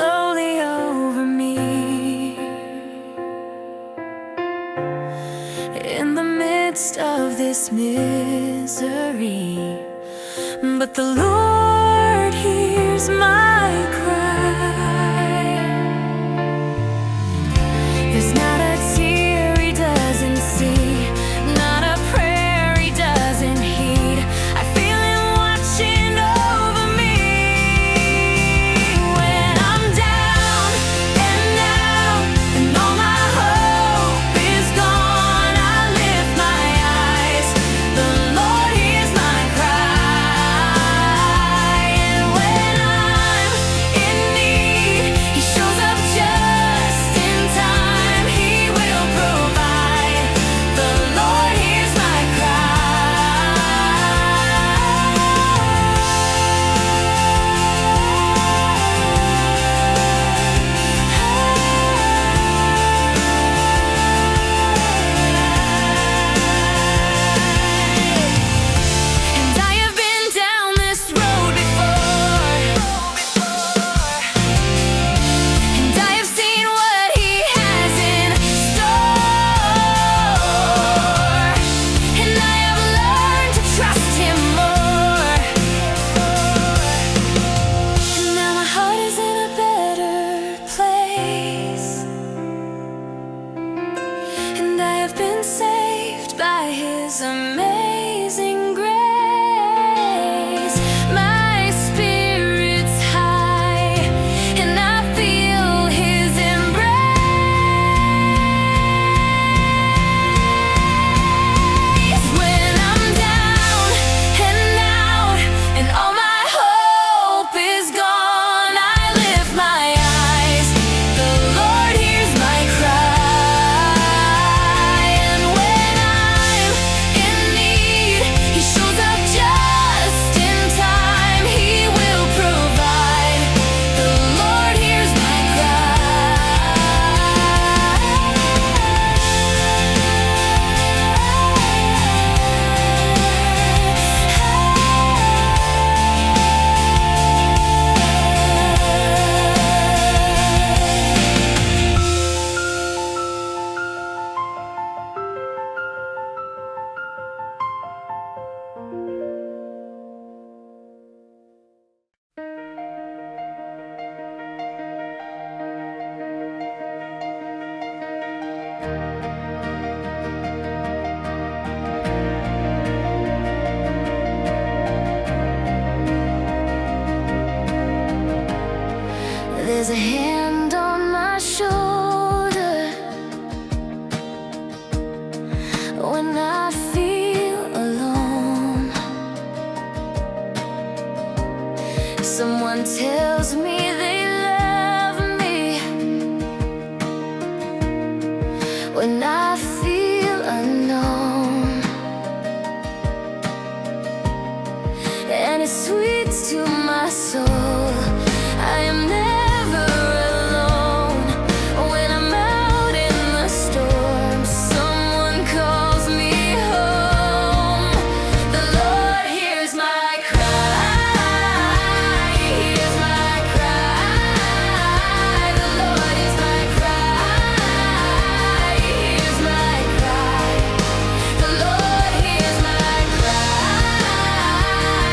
slowly over me. In the midst of this misery, but the Lord hears my cry. There's not a tear He doesn't see, not a prayer He doesn't heed. I feel Him watching over me. When I'm down and out and all my hope is gone, I lift my eyes. The Lord hears my cry. And when I'm in need, He shows up just in time. He will provide. The Lord hears my And I have been down this road before, and I have seen what He has in store, and I have learned to trust Him more. And now my heart is in a better place, and I have been saved by His amazing grace. My spirit's high, and I feel His embrace. When I'm down and out and all my hope is gone, I lift my eyes. The Lord hears my cry. And when I'm in need, He shows up just in time. He will provide. The Lord hears my There's a hand on my shoulder when I feel alone. Someone tells me they love me when I feel unknown, and it's sweet to my soul. I am never alone. When I'm out in the storm, someone calls me home. The Lord hears my cry. He hears my cry. The Lord hears my cry. He hears my cry. The Lord hears my cry.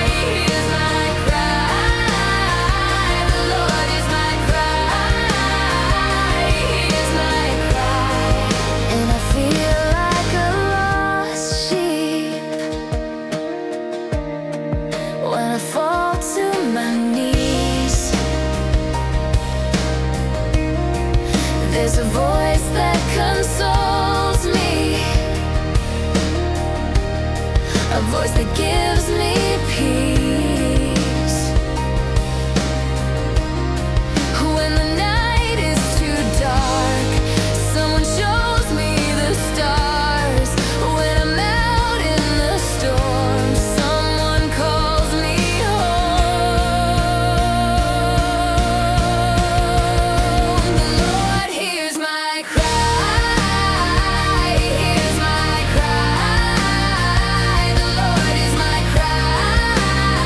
He hears my cry. The Lord is my cry. He hears my cry. And I feel like a lost sheep when I fall to my knees. There's a voice that consoles me, a voice that gives me peace. When the night is too dark, someone shows me the stars. When I'm out in the storm, someone calls me home. The Lord hears my cry. He hears my cry. The Lord is my cry.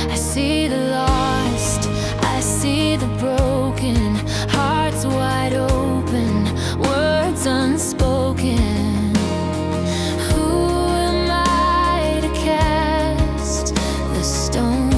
I see the lost, I see the broken, hearts wide open, words unspoken. Who am I to cast the stone?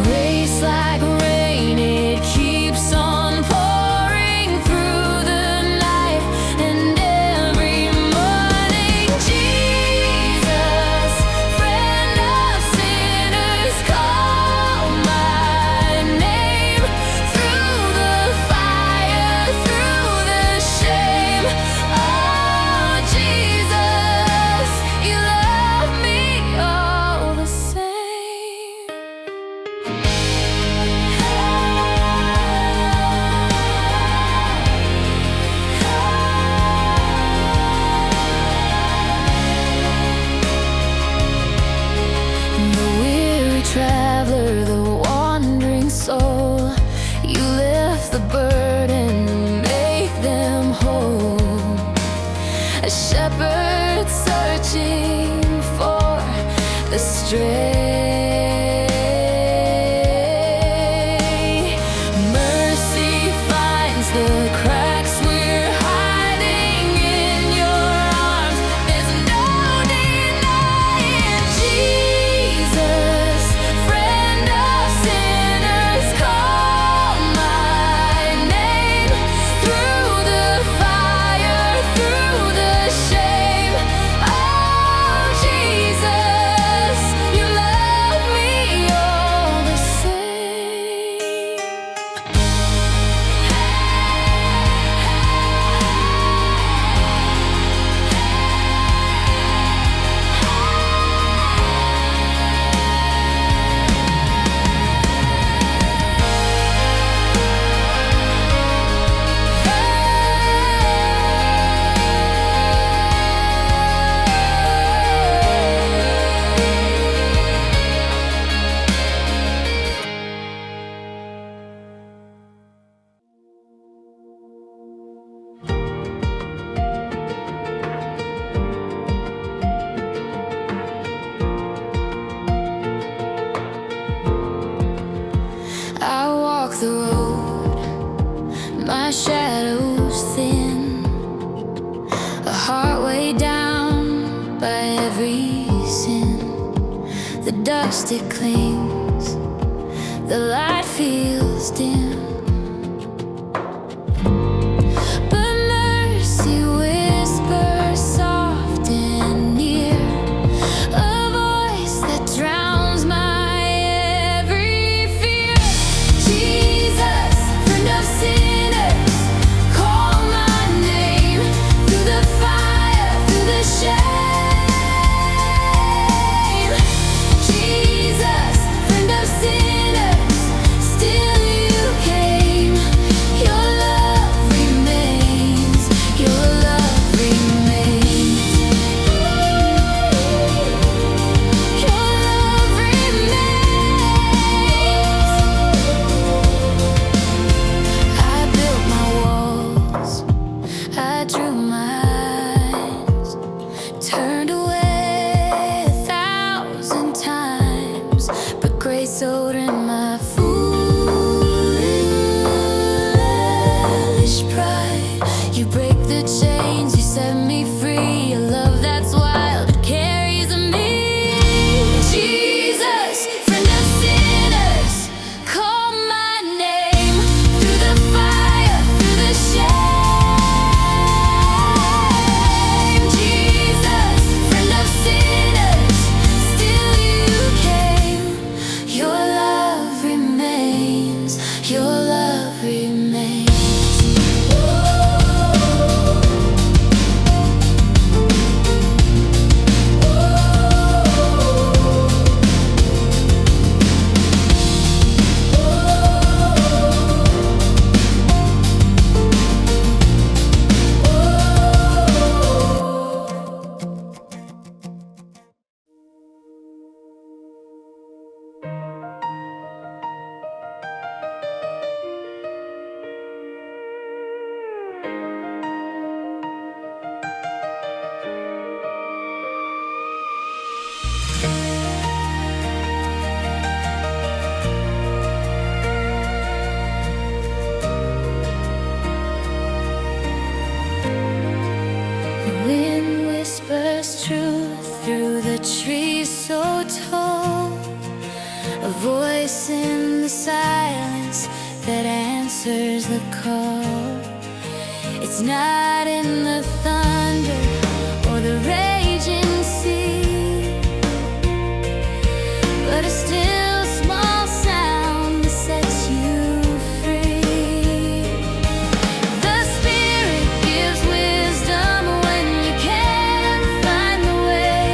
Grace like rain, it keeps on pouring through the night and every morning. Jesus, friend of sinners, call my name through the fire, through the shame. Oh, Jesus, you love me all the same. The weary traveler, the wandering soul, you lift the burden, make them whole. A shepherd searching for the stray. Mercy finds the cracks we're hiding in your arms. There's no denying Jesus, friend of sinners, call my name through the fire, through the shame. Oh, Jesus, you love me all the same. I walk the road, my shadow's thin, a heart weighed down by every sin. The dust it clings, the light feels dim. But mercy whispers soft and near, a voice that drowns my every fear. Jesus, friend of sinners, call my name through the fire, through the shame. Jesus, friend of sinners, still you came. Your love remains, your love remains. Your love remains. I built my walls, I drew my eyes, turned away 1,000 times, but grace older in my foolish pride. You break the chains, you set me free. A love that's wild, it carries me. Jesus, friend of sinners, call my name through the fire, through the shame. Jesus, friend through the trees so tall, a voice in the silence that answers the call. It's not in the thunder or the raging sea, but a still small sound that sets you free. The Spirit gives wisdom when you can't find the way.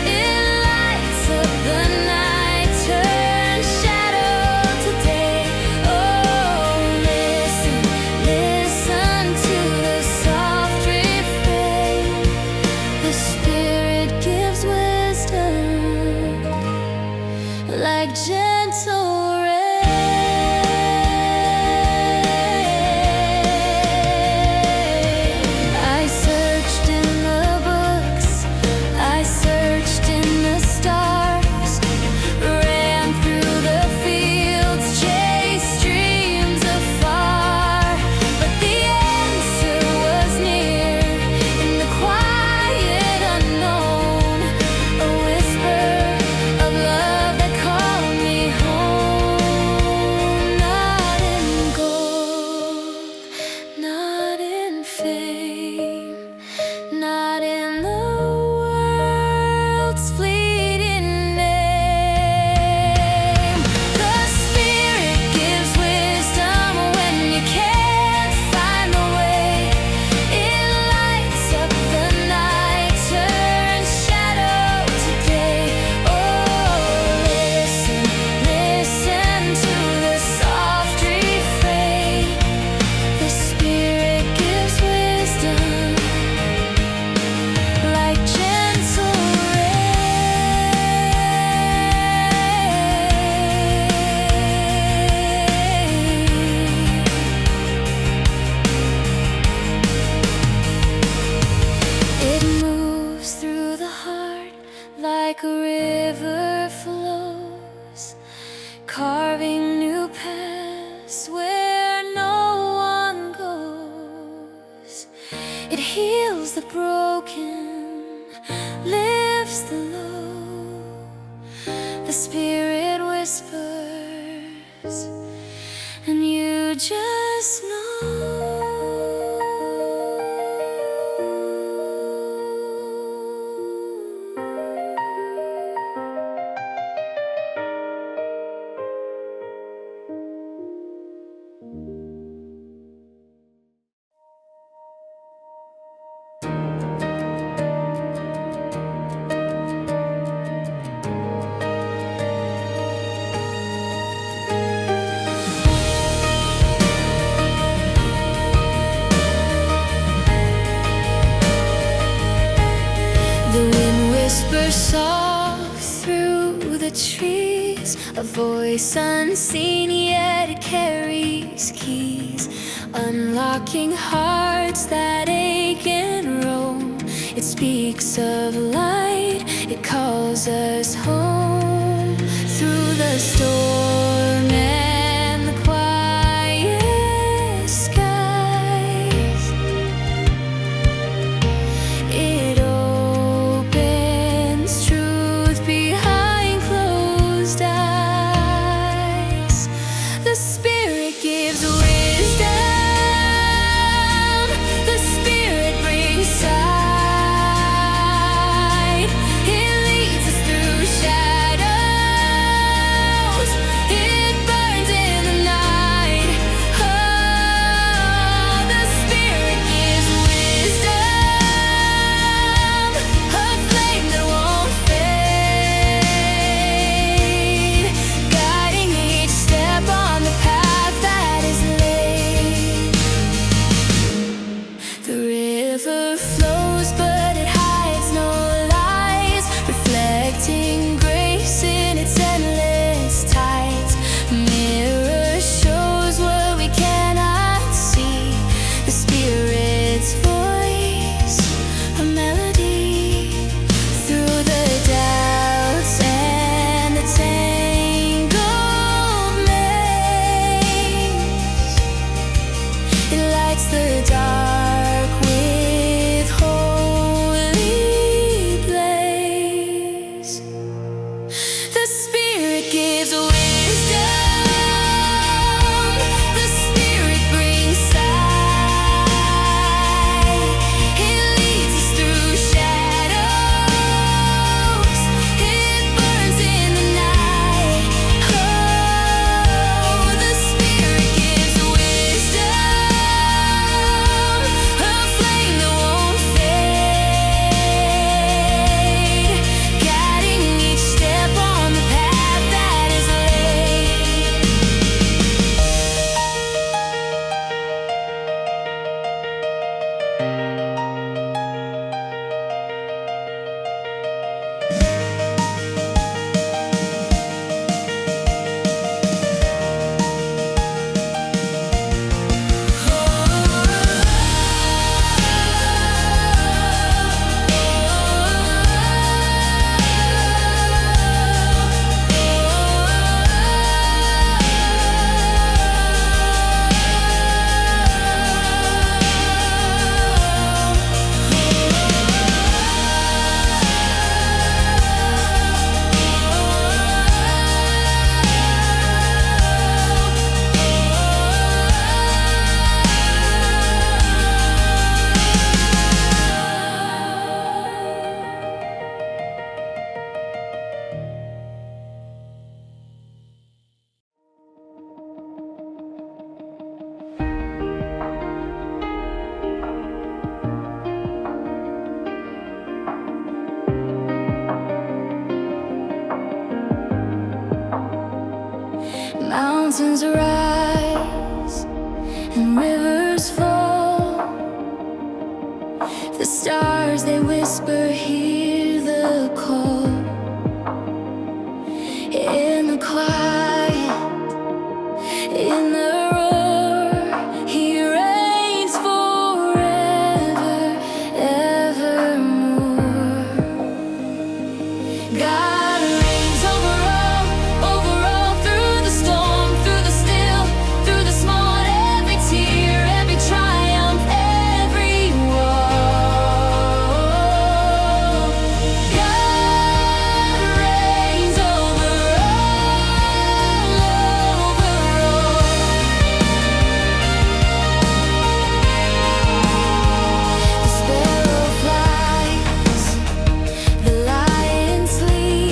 It lights up the night, turns shadow to day. Oh, listen, listen to the soft refrain. The Spirit gives wisdom like gentle rain. I searched in the books, I searched in the stars, ran through the fields, chased dreams afar, but the answer was near in the quiet unknown, a whisper of love that called me home. Not in gold, not in fame, not in the world's fleeting name. The Spirit gives wisdom when you can't find the way. It lights up the night, turns shadow to day. Oh, listen, listen to the soft refrain. The Spirit gives wisdom like gentle rain. It moves through the heart like a river flows, carving new paths where no one goes. It heals the broken, lifts the low. The Spirit whispers, and you just know. The wind whispers soft through the trees, a voice unseen yet it carries keys, unlocking hearts that ache and roam. It speaks of light, it calls us home. Through the storm and the quiet skies, it opens truth behind closed eyes. The Spirit gives wisdom, the Spirit brings sight. It leads us through shadows. Mountains rise and rivers fall. The stars, they whisper, hear the call. In the quiet, in the roar, He reigns forever, evermore. God reigns over all, through the storm, through the still, through the small, every tear, every triumph, every war. God reigns over all. The sparrow flies, the lion sleeps.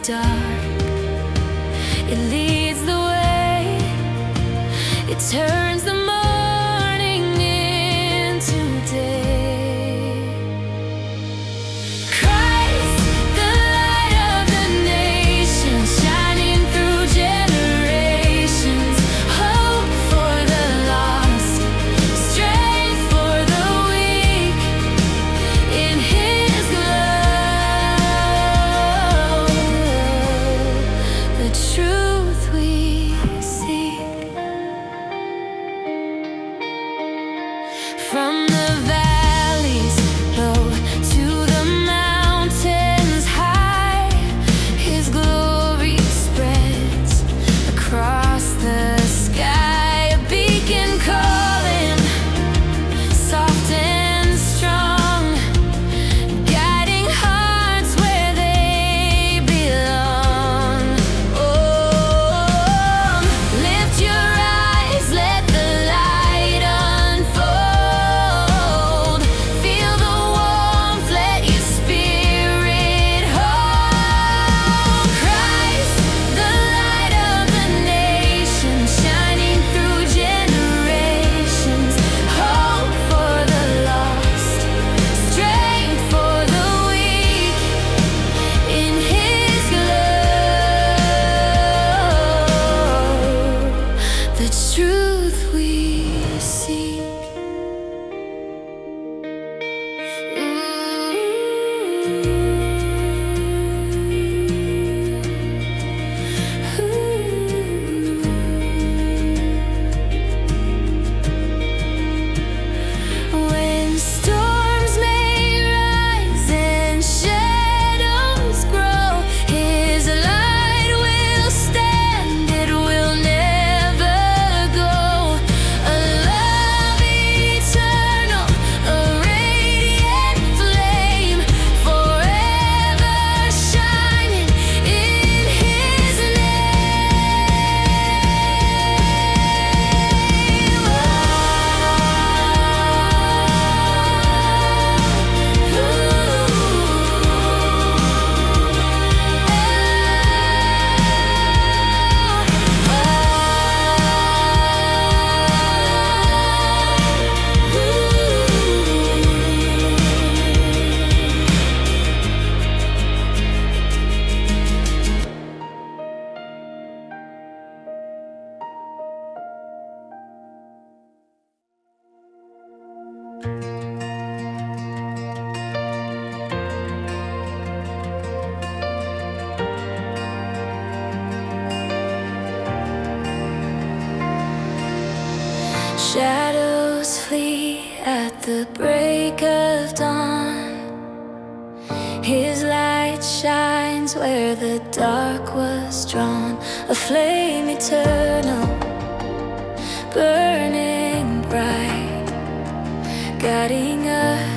dark. It leads the way. It turns the morning into day. Christ, the light of the nations, shining through generations. Hope for the lost, strength for the weak. In His glow, the truth we seek. From the valleys low to the mountains high, His glory spreads across the sky. A beacon calling, soft and strong, guiding hearts where they belong. Oh, lift your eyes, let the light unfold. Feel the warmth, let your spirit hold. Christ, the light of the nations, shining through generations. Hope for the lost, strength for the weak. In His glow, the truth we seek. When storms may rise and shadows grow, His light will stand, it will never go. A love eternal, a radiant flame, forever shining in His shadows flee at the break of dawn. His light shines where the dark was drawn. A flame eternal, burning bright, guiding us